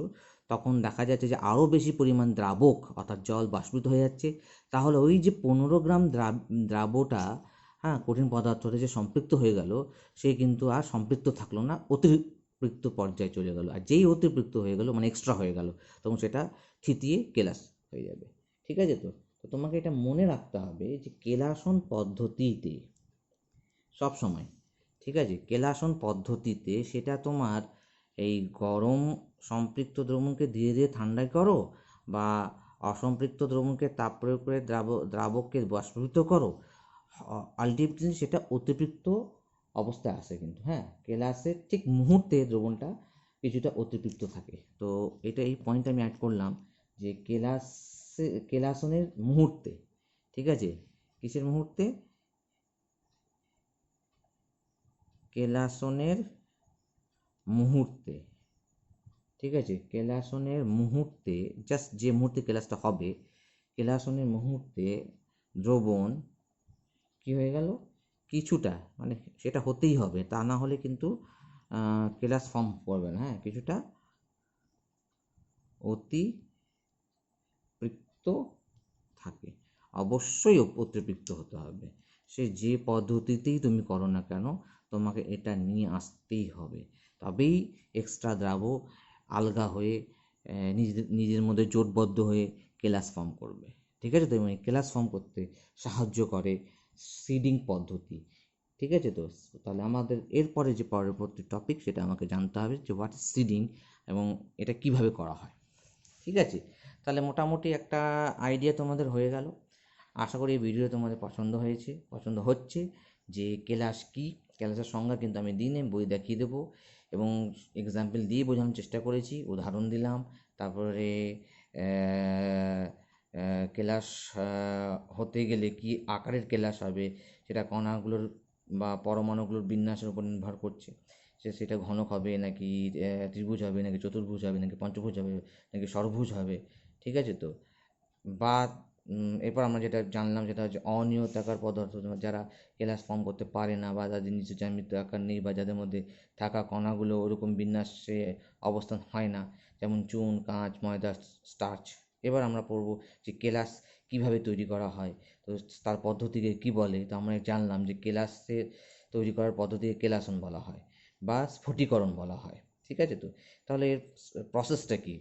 তখন দেখা যাচ্ছে যে আরও বেশি পরিমাণ দ্রাবক, অর্থাৎ জল বাষ্পীভূত হয়ে যাচ্ছে। তাহলে ওই যে 15 গ্রাম দ্রাবটা, হ্যাঁ, কঠিন পদার্থটা যে সম্পৃক্ত হয়ে গেল, সে কিন্তু আর সম্পৃক্ত থাকলো না, অতিরিক্ত পর্যায়ে চলে গেল। আর যেই অতিরিক্ত হয়ে গেল মানে এক্সট্রা হয়ে গেল, তখন সেটা থিতিয়ে কেলাস হয়ে যাবে, ঠিক আছে তো। তো তোমাকে এটা মনে রাখতে হবে যে কেলাসন পদ্ধতিতে সব সময়, ঠিক আছে, কেলাসন পদ্ধতিতে সেটা তোমার এই গরম সম্পৃক্ত দ্রবণকে ধীরে ধীরে ঠান্ডায় করো, বা অসম্পৃক্ত দ্রবণকে তাপ প্রয়োগ করে দ্রাবককে বাষ্পীভূত করো, আলটিমেটলি সেটা অতিরিক্ত অবস্থায় আসে কিন্তু, হ্যাঁ, কেলাসের ঠিক মুহূর্তে দ্রবণটা কিছুটা অতিরিক্ত থাকে। তো এটা এই পয়েন্ট আমি অ্যাড করলাম, যে কেলাসনের মুহূর্তে, ঠিক আছে, কিসের মুহূর্তে, কেলাসনের মুহূর্তে, ঠিক আছে, কেলাসনের মুহূর্তে, জাস্ট যে মুহূর্তে কেলাসটা হবে, কেলাসনের মুহূর্তে দ্রবণ কি হয়ে গেল, কিছুটা, মানে সেটা হতেই হবে, তা না হলে কিন্তু কেলাস ফর্ম করবে না, হ্যাঁ, কিছুটা অতিরিক্ত থাকে, অবশ্যই অতিরিক্ত হতে হবে। সে যে পদ্ধতিতেই তুমি করো না কেন, তোমাকে এটা নিয়ে আসতেই হবে, তবেই এক্সট্রা দ্রাব আলগা হয়ে নিজের মধ্যে জোটবদ্ধ হয়ে কেলাস ফর্ম করবে, ঠিক আছে তো। এবং কেলাস ফর্ম করতে সাহায্য করে সিডিং পদ্ধতি। ঠিক আছে? তো তাহলে আমাদের এরপরে যে পরবর্তী টপিক সেটা আমাকে জানতে হবে যে হোয়াট ইজ সিডিং এবং এটা কিভাবে করা হয়। ঠিক আছে? তাহলে মোটামুটি একটা আইডিয়া তোমাদের হয়ে গেল। আশা করি এই ভিডিও তোমাদের পছন্দ হচ্ছে যে কেলাস কী, কেলাসের সংজ্ঞা কিন্তু আমি দিনে বই দেখিয়ে দেবো এবং এক্সাম্পল দিয়ে বোঝানোর চেষ্টা করেছি, উদাহরণ দিলাম। তারপরে কেলাস হতে গেলে কি আকারের কেলাস হবে সেটা কণাগুলোর বা পরমাণুগুলোর বিন্যাসের উপর নির্ভর করছে, সেটা ঘনক হবে নাকি ত্রিভুজ হবে নাকি চতুর্ভুজ হবে নাকি পঞ্চভুজ হবে নাকি ষড়ভুজ হবে। ঠিক আছে? তো বা এরপর আমরা যেটা জানলাম সেটা হচ্ছে অনিয়তাকার পদার্থ, যারা কেলাস ফর্ম করতে পারে না বা যাদের নিচে জ্যামিতিক আকার নেই বা যাদের মধ্যে থাকা কণাগুলো ওরকম বিন্যাসে অবস্থান হয় না, যেমন চুন, কাঁচ, ময়দা, স্টার্চ। এবার আমরা পড়বো যে কেলাস কিভাবে তৈরি করা হয়, তো তার পদ্ধতিকে কি বলে। তো আমরা জানলাম যে কেলাসের তৈরি করার পদ্ধতিকে কেলাসন বলা হয় বা স্ফটিকরণ বলা হয়। ঠিক আছে? তো তাহলে এর প্রসেসটা কি,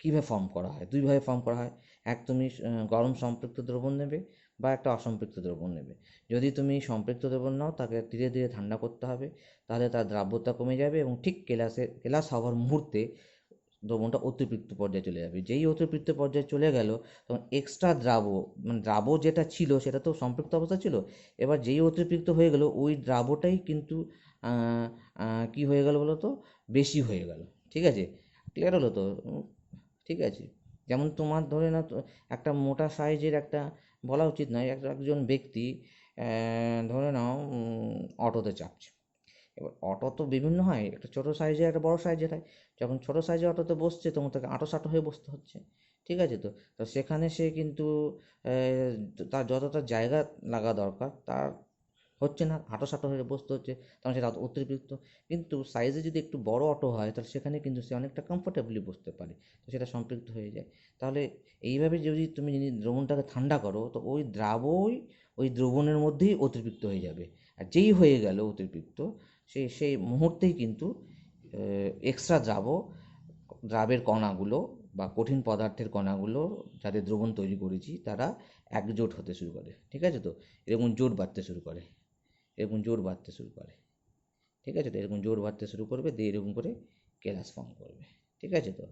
কীভাবে ফর্ম করা হয়? দুইভাবে ফর্ম করা হয়। এক, তুমি গরম সম্পৃক্ত দ্রবণ নেবে বা একটা অসম্পৃক্ত দ্রবণ নেবে। যদি তুমি সম্পৃক্ত দ্রবণ নাও তাকে ধীরে ধীরে ঠান্ডা করতে হবে, তাহলে তার দ্রাব্যতা কমে যাবে এবং ঠিক কেলাস হওয়ার মুহূর্তে দ্রবণটা অতিরিক্ত পর্যায়ে চলে যাবে। যেই অতিরিক্ত পর্যায়ে চলে গেল তখন এক্সট্রা মানে দ্রাব যেটা ছিল সেটা তো সম্পৃক্ত অবস্থা ছিল, এবার যেই অতিরিক্ত হয়ে গেল ওই দ্রাবটাই কিন্তু কী হয়ে গেল বলো তো, বেশি হয়ে গেল। ঠিক আছে? ক্লিয়ার হলো তো? ঠিক আছে? যেমন তোমার ধরে নাও একটা মোটা সাইজের একটা, বলা উচিত নয়, একজন ব্যক্তি ধরে নাও অটোতে চাপছে। এবার অটো তো বিভিন্ন হয়, একটা ছোটো সাইজের একটা বড়ো সাইজের হয়। যখন ছোটো সাইজের অটোতে বসছে তখন তাকে আঁটো হয়ে বসতে হচ্ছে। ঠিক আছে? তো তো সেখানে সে কিন্তু তার যতটা জায়গা লাগা দরকার তার হচ্ছে না, আঁটো হয়ে বসতে হচ্ছে, তখন সেটা অতিরিক্ত। কিন্তু সাইজে যদি একটু বড় অটো হয় তাহলে সেখানে কিন্তু সে অনেকটা কমফোর্টেবলি বসতে পারে, তো সেটা সম্পৃক্ত হয়ে যায়। তাহলে এইভাবে যদি তুমি দ্রবণটাকে ঠান্ডা করো তো ওই দ্রাবই ওই দ্রবণের মধ্যেই অতিরিক্ত হয়ে যাবে। আর যেই হয়ে গেল অতিরিক্ত, সেই মুহূর্তেই কিন্তু এক্সট্রা দ্রাবের কণাগুলো বা কঠিন পদার্থের কণাগুলো যাদের দ্রবণ তৈরি করেছি তারা একজোট হতে শুরু করে। ঠিক আছে? তো এরকম জোট বাঁধতে শুরু করে, ঠিক আছে? তো এরকম জোট বাঁধতে শুরু করবে, দিয়ে এরকম করে কেলাস ফর্ম করবে। ঠিক আছে? তো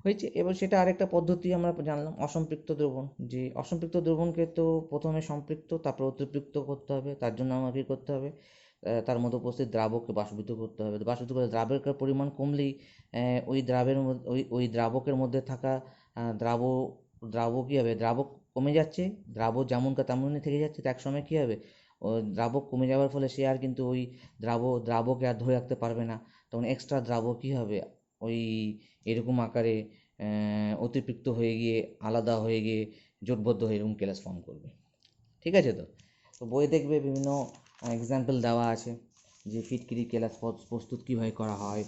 হয়েছে। এবার সেটা আরেকটা পদ্ধতি আমরা জানলাম, অসম্পৃক্ত দ্রবণ। যে অসম্পৃক্ত দ্রবণকে তো প্রথমে সম্পৃক্ত তারপর অতিপৃক্ত করতে হবে, তার জন্য আমাকে কী করতে হবে, তার মধ্যে উপস্থিত দ্রাবককে বাষ্পীভূত করতে হবে। বাষ্পীভূত করে দ্রাবের পরিমাণ কমলেই ওই দ্রাবের মধ্যে ওই দ্রাবকের মধ্যে থাকা দ্রাব দ্রাব কী হবে, দ্রাবক কমে যাচ্ছে, দ্রাবক যেমনকার তেমনই থেকে যাচ্ছে। তো এক সময় কী হবে, ও দ্রাবক কমে যাওয়ার ফলে সে আর কিন্তু ওই দ্রাবকে আর ধরে রাখতে পারবে না, তখন এক্সট্রা দ্রাবক কী হবে, ওই এরকম আকারে অতিরিক্ত হয়ে গিয়ে আলাদা হয়ে গিয়ে জোটবদ্ধ হয়ে এরকম কেলাস ফর্ম করবে। ঠিক আছে? তো তো বই দেখবে বিভিন্ন এক্সাম্পল দেওয়া আছে যে ফিটকিরি কেলাস প্রস্তুত কীভাবে করা হয়,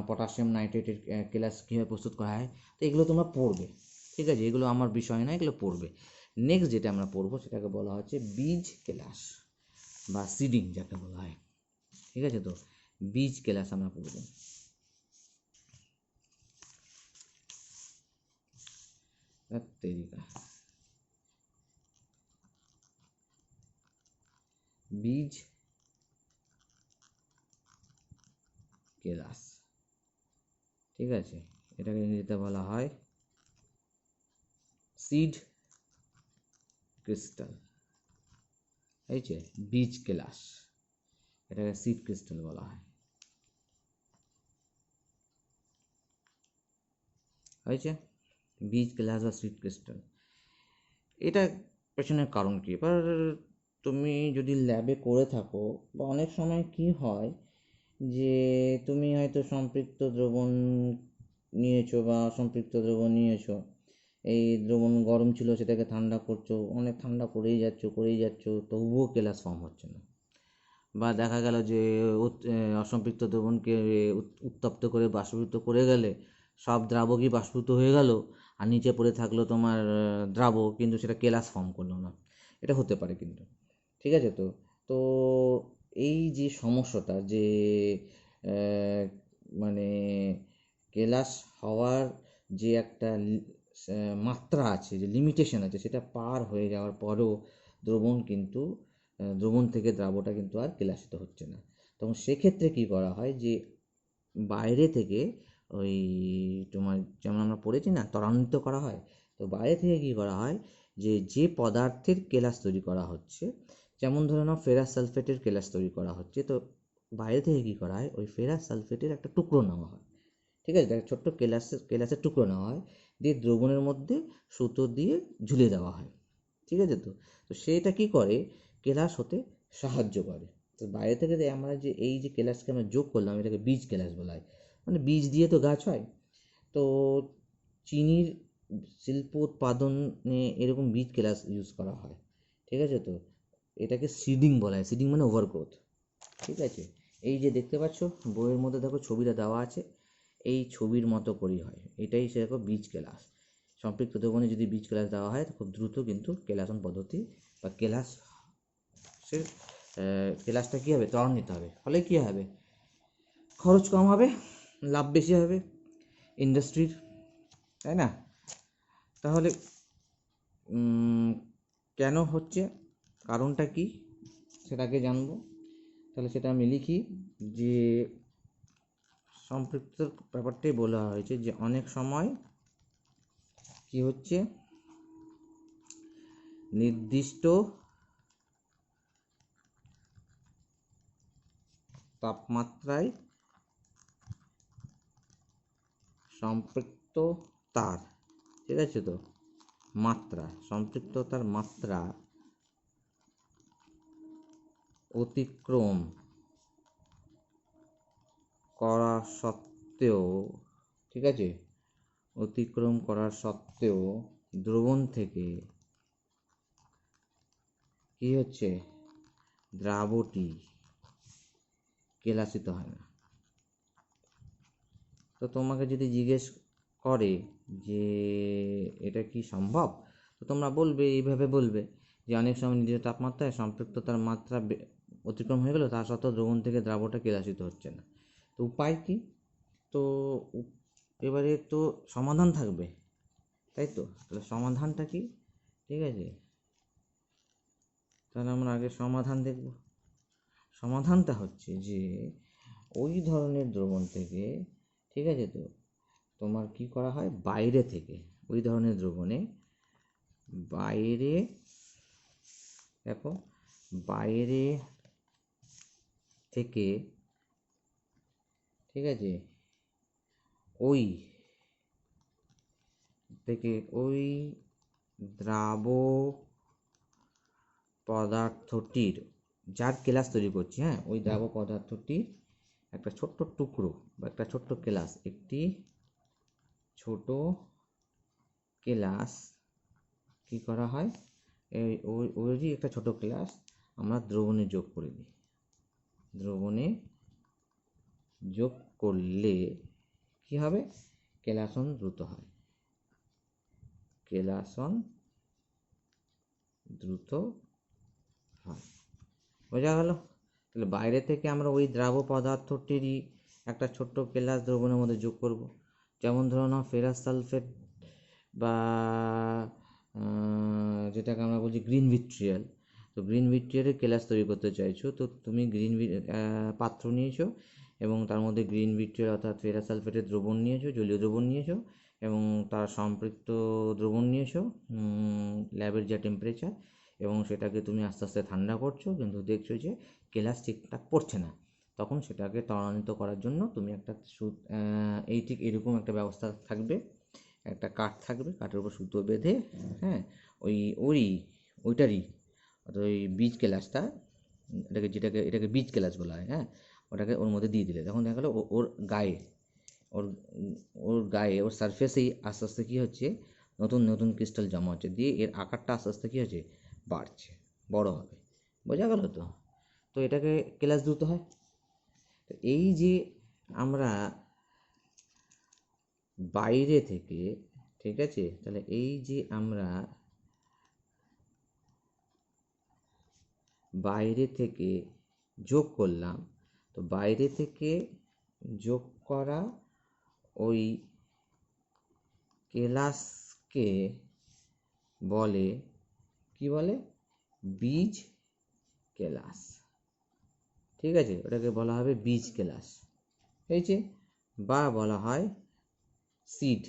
পটাশিয়াম নাইট্রেটের কেলাস কীভাবে প্রস্তুত করা হয়। তো এগুলো তোমরা পড়বে। ঠিক আছে? এগুলো আমার বিষয় না, এগুলো পড়বে। নেক্সট যেটা আমরা পড়বো সেটাকে বলা হচ্ছে বীজ কেলাস বা সিডিং যাকে বলা হয়। ঠিক আছে? তো বীজ কেলাস আমরা পড়বো। বীজ কেলাস। ঠিক আছে? এটাকে ইংরেজিতে বলা হয় সিড ক্রিস্টাল। হয়েছে? বীজ কেলাস, এটাকে সিড ক্রিস্টাল বলা হয়। হয়েছে? বীজ কেলাস বা সিড ক্রিস্টাল। এটা পেছনের কারণ কি, এবার তুমি যদি ল্যাবে করে থাকো বা অনেক সময় কি হয় যে তুমি হয়তো সম্পৃক্ত দ্রবণ নিয়েছো বা অসম্পৃক্ত দ্রবণ নিয়েছো, এই দ্রবণ গরম ছিল সেটাকে ঠান্ডা করছো, অনেক ঠান্ডা করেই যাচ্ছ, তবুও কেলাস ফর্ম হচ্ছে না। বা দেখা গেল যে অসম্পৃক্ত দ্রবণকে উত্তপ্ত করে বাষ্পীভূত করে গেলে সব দ্রাবকই বাষ্পীভূত হয়ে গেল আর নিচে পড়ে থাকলো তোমার দ্রাবক, কিন্তু সেটা কেলাস ফর্ম করলো না। এটা হতে পারে কিন্তু। ঠিক আছে? তো তো এই যে সমস্যাটা যে মানে কেলাস হওয়ার যে একটা মাত্রা আছে, যে লিমিটেশন আছে, সেটা পার হয়ে যাওয়ার পরেও দ্রবণ কিন্তু দ্রবণ থেকে দ্রাবটা কিন্তু আর কেলাসিত হচ্ছে না। তখন সেক্ষেত্রে কী করা হয়, যে বাইরে থেকে ওই তোমার যেমন আমরা পড়েছি না, ত্বরান্বিত করা হয়। তো বাইরে থেকে কী করা হয়, যে পদার্থের কেলাস তৈরি করা হচ্ছে, যেমন ধরে নাও ফেরাস সালফেটের কেলাস তৈরি করা হচ্ছে, তো বাইরে থেকে কী করা হয়, ওই ফেরাস সালফেটের একটা টুকরো নেওয়া হয়, ঠিক আছে, একটা ছোট্ট কেলাসের টুকরো নেওয়া হয়, দিয়ে দ্রবণের মধ্যে সুতো দিয়ে ঝুলিয়ে দেওয়া হয়, ঠিক আছে। তো তো সেটা কী করে, কেলাস হতে সাহায্য করে। তো বাইরে থেকে আমরা যে এই যে কেলাসকে আমরা যোগ করলাম, এটাকে বীজ কেলাস বলা হয়। মানে বীজ দিয়ে তো গাছ হয়। তো চিনির শিল্প উৎপাদনে এরকম বীজ কেলাস ইউজ করা হয়, ঠিক আছে। তো এটাকে সিডিং বলা হয়, সিডিং মানে ওভারগ্রোথ, ঠিক আছে। এই যে দেখতে পাচ্ছ বইয়ের মধ্যে দেখো ছবিটা দেওয়া আছে, এই ছবির মতো করেই হয়, এটাই সেরকম বীজ কেলাস। সম্পৃক্ত দ্রবণে যদি বীজ কেলাস দেওয়া হয়, খুব দ্রুত কিন্তু কেলাসন পদ্ধতি বা কেলাসের কেলাসটা কী হবে, ত্বরান্বিত হবে। ফলে কী হবে, খরচ কম হবে, লাভ বেশি হবে ইন্ডাস্ট্রির, তাই না? তাহলে কেন হচ্ছে, কারণটা কি, সেটাকে জানবো। তাহলে সেটা আমি লিখি যে সম্পৃক্ত ব্যাপারটাই বলা হয়েছে, যে অনেক সময় কি হচ্ছে, নির্দিষ্ট তাপমাত্রায় সম্পৃক্ততার, ঠিক আছে, তো সম্পৃক্ততার মাত্রা অতিক্রম করা সত্ত্বেও, ঠিক আছে, অতিক্রম করার সত্ত্বেও দ্রবণ থেকে কি হচ্ছে, দ্রাবটি কেলাসিত হয় না। তো তোমাকে যদি জিজ্ঞেস করে যে এটা কি সম্ভব, তো তোমরা বলবে, এইভাবে বলবে যে অনেক সময় নির্দিষ্ট তাপমাত্রায় সম্পৃক্ততার মাত্রা অতিক্রম হয়ে গেল, তা সত্ত্বেও দ্রবণ থেকে দ্রাবটা কেলাসিত হচ্ছে না। তো উপায় কি, তো এবারে তো সমাধান থাকবে, তাই তো। তাহলে সমাধানটা কি, ঠিক আছে, তাহলে আমরা আগে সমাধান দেখব। সমাধানটা হচ্ছে যে ওই ধরনের দ্রবণ থেকে, ঠিক আছে, তো তোমার কি করা হয়, বাইরে থেকে ওই ধরনের দ্রবণে বাইরে, দেখো বাইরে থেকে, ঠিক আছে, ওই ওই দ্রাব পদার্থটির, যার কেলাস তৈরি করছি, হ্যাঁ, ওই দ্রাব পদার্থটির একটা ছোট্ট টুকরো বা একটা ছোট্ট কেলাস, একটি ছোট কেলাস কি করা হয়, ওইরই একটা ছোট কেলাস আমরা দ্রবণে যোগ করে দিই। দ্রবণে যোগ করলে কি হবে, কেলাসন দ্রুত হয়, কেলাসন দ্রুত হয়। বোঝা গেল? তাহলে বাইরে থেকে আমরা ওই দ্রাব পদার্থটিরই একটা ছোট্ট কেলাস দ্রবণের মধ্যে যোগ করব। যেমন ধরো নাও ফেরাস সালফেট বা যেটাকে আমরা বলছি গ্রিন ভিট্রিয়াল। তো গ্রিন ভিট্রিয়ালের কেলাস তৈরি করতে চাইছো, তো তুমি পাত্র নিয়েছো এবং তার মধ্যে গ্রিন ভিট্রিয়াল অর্থাৎ ফেরাস সালফেটের দ্রবণ নিয়েছো, জলীয় দ্রবণ নিয়েছো এবং তার সম্পৃক্ত দ্রবণ নিয়েছো ল্যাবের যা টেম্পারেচার, এবং সেটাকে তুমি আস্তে আস্তে ঠান্ডা করছো, কিন্তু দেখছো যে কেলাস ঠিকঠাক পড়ছে না। তখন সেটাকে ত্বরান্বিত করার জন্য তুমি একটা ঠিক এরকম একটা ব্যবস্থা থাকবে, একটা কাঠ থাকবে, কাঠের উপর সুতো বেঁধে, হ্যাঁ, ওই ওই ওইটারই অর্থাৎ ওই বীজ কেলাসটা, এটাকে বীজ কেলাস বলা হয়, হ্যাঁ, ওটাকে ওর মধ্যে দিয়ে দিলে তখন দেখা গেলো ওর গায়ে ওর ওর গায়ে ওর সারফেসেই আস্তে আস্তে কী হচ্ছে, নতুন নতুন ক্রিস্টাল জমা হচ্ছে, দিয়ে এর আকারটা আস্তে আস্তে কী হচ্ছে, বাড়ছে, বড় হবে। বোঝা গেল তো। তো এটাকে কেলাস দ্রুত হয়। তো এই যে আমরা বাইরে থেকে, ঠিক আছে, তাহলে এই যে আমরা বাইরে থেকে যোগ করলাম, তো বাইরে থেকে যোগ করা ওই কেলাসকে বলে, কি বলে, বীজ কেলাস, ঠিক আছে, ওটাকে বলা হবে বীজ কেলাস, হয়েছে, বা বলা হয় সিড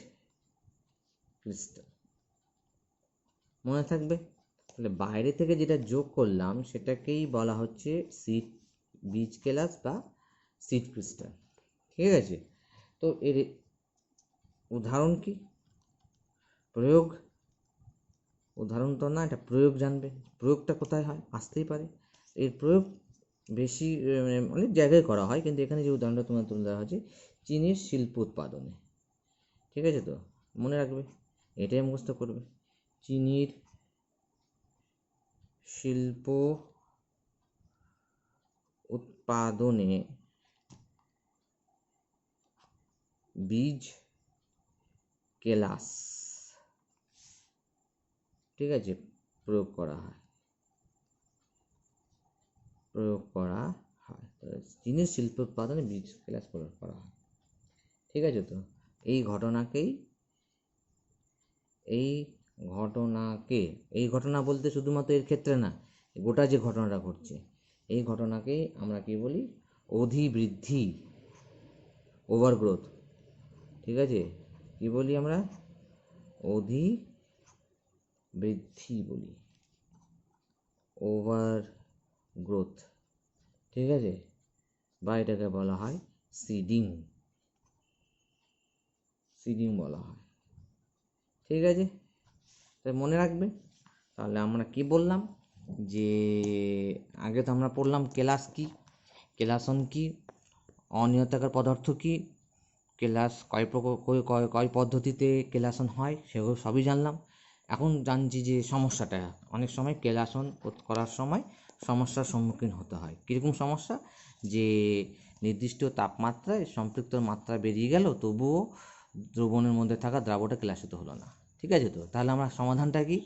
ক্রিস্টাল। মনে থাকবে? তাহলে বাইরে থেকে যেটা যোগ করলাম সেটাকেই বলা হচ্ছে সিড, বীজ কেলাস বা সিড ক্রিস্টাল, ঠিক আছে। তো এর উদাহরণ কি? প্রয়োগ, উদাহরণ তো না, এটা প্রয়োগ জানবে। প্রয়োগটা কোথায় হয়? আসতেই পারে। এর প্রয়োগ বেশি অনেক জায়গায় করা হয়, কিন্তু এখানে যে উদাহরণটা তোমার তুলে দেওয়া হয়েছে চিনির শিল্প উৎপাদনে, ঠিক আছে। তো মনে রাখবে, এটাই মুখস্থ করবে, চিনির শিল্প উৎপাদনে বীজ কেলাস, ঠিক আছে, প্রয়োগ করা হয়, প্রয়োগ করা হয়। চিনির শিল্প উৎপাদনে বীজ কেলাস প্রয়োগ করা হয়, ঠিক আছে। তো এই ঘটনাকেই, এই ঘটনাকে, এই ঘটনা বলতে শুধুমাত্র এর ক্ষেত্রে না, গোটা যে ঘটনাটা ঘটছে এই ঘটনাকেই আমরা কি বলি? অধিবৃদ্ধি, ওভারগ্রোথ, ঠিক আছে। কি বলি আমরা? অধিবৃদ্ধি বলি, ওভার গ্রোথ, ঠিক আছে, বা এটাকে বলা হয় সিডিং, সিডিং বলা হয়, ঠিক আছে। তাই মনে রাখবে। তাহলে আমরা কি বললাম যে আগে তো আমরা পড়লাম কেলাস কি, কেলাসন কি, অনিয়তাকার পদার্থ কি, কেলাস কয় পদ্ধতিতে কেলাসন হয় সেগুলো সবই জানলাম। এখন জানছি যে সমস্যাটা, অনেক সময় কেলাসন করার সময় সমস্যার সম্মুখীন হতে হয়। কীরকম সমস্যা? যে নির্দিষ্ট তাপমাত্রায় সম্পৃক্ত মাত্রা বেরিয়ে গেল, তবুও দ্রবণের মধ্যে থাকা দ্রাবটা কেলাসিত হলো না, ঠিক আছে। তো তাহলে আমরা সমাধানটা কি?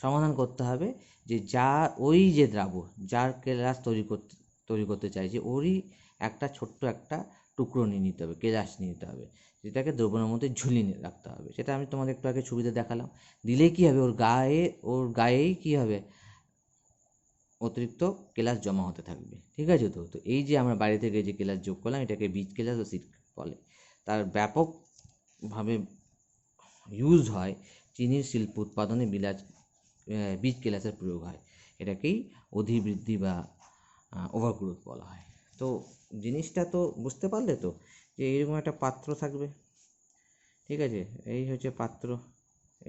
সমাধান করতে হবে যে যা ওই যে দ্রাব যার কেলাস তৈরি করতে চাইছে ওরই একটা ছোট্ট একটা টুকরো নিয়ে নিতে হবে, কেলাস নিয়ে নিতে হবে, যেটাকে দ্রবণের মধ্যে ঝুলিয়ে রাখতে হবে। সেটা আমি তোমাদের একটু আগে ছবিতে দেখালাম। দিলেই কী হবে? ওর গায়েই কী হবে? অতিরিক্ত কেলাস জমা হতে থাকবে, ঠিক আছে। তো তো এই যে আমরা বাইরে থেকে যে কেলাস যোগ করলাম এটাকে বীজ কেলাস ও সিড বলে। তার ব্যাপকভাবে ইউজ হয় চিনির শিল্প উৎপাদনে বীজ কেলাসের প্রয়োগ হয়। এটাকেই অধিবৃদ্ধি বা ওভারগ্রোথ বলা হয়। তো জিনিসটা তো বুঝতে পারলে তো, যে এইরকম একটা পাত্র থাকবে, ঠিক আছে। এই হচ্ছে পাত্র,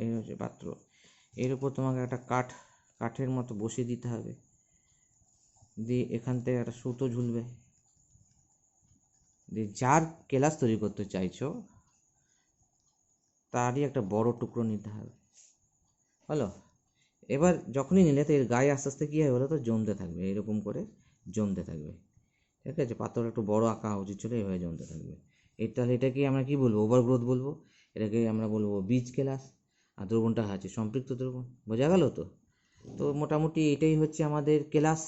এই হচ্ছে পাত্র, এর উপর তোমাকে একটা কাঠের মতো বসিয়ে দিতে হবে, দিয়ে এখান থেকে একটা সুতো ঝুলবে, দিয়ে যার কেলাস তৈরি করতে চাইছো তারই একটা বড় টুকরো নিতে হবে, হলো। এবার যখনই নিলে তো এর গায়ে আস্তে আস্তে কী হবে বলো তো? জমতে থাকবে, এরকম করে জমতে থাকবে, ঠিক আছে। পাত্রটা একটু বড় আঁকা উচিত ছিল, এইভাবে জমতে থাকবে। তাহলে এটাকে আমরা কি বলবো? ওভারগ্রোথ বলবো। এটাকে আমরা বলবো বীজ কেলাস। আর দ্রবণটা আছে সম্পৃক্ত দ্রবণ। বোঝা গেল তো? তো মোটামুটি এটাই হচ্ছে আমাদের কেলাস।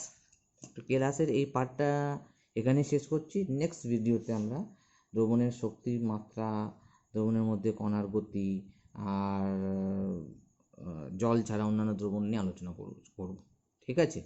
তো কেলাসের এই পার্টটা এখানেই শেষ করছি। নেক্সট ভিডিওতে আমরা দ্রবণের শক্তির মাত্রা, দ্রবণের মধ্যে কণার গতি আর জল ছাড়া অন্যান্য দ্রবণ নিয়ে আলোচনা করব, ঠিক আছে।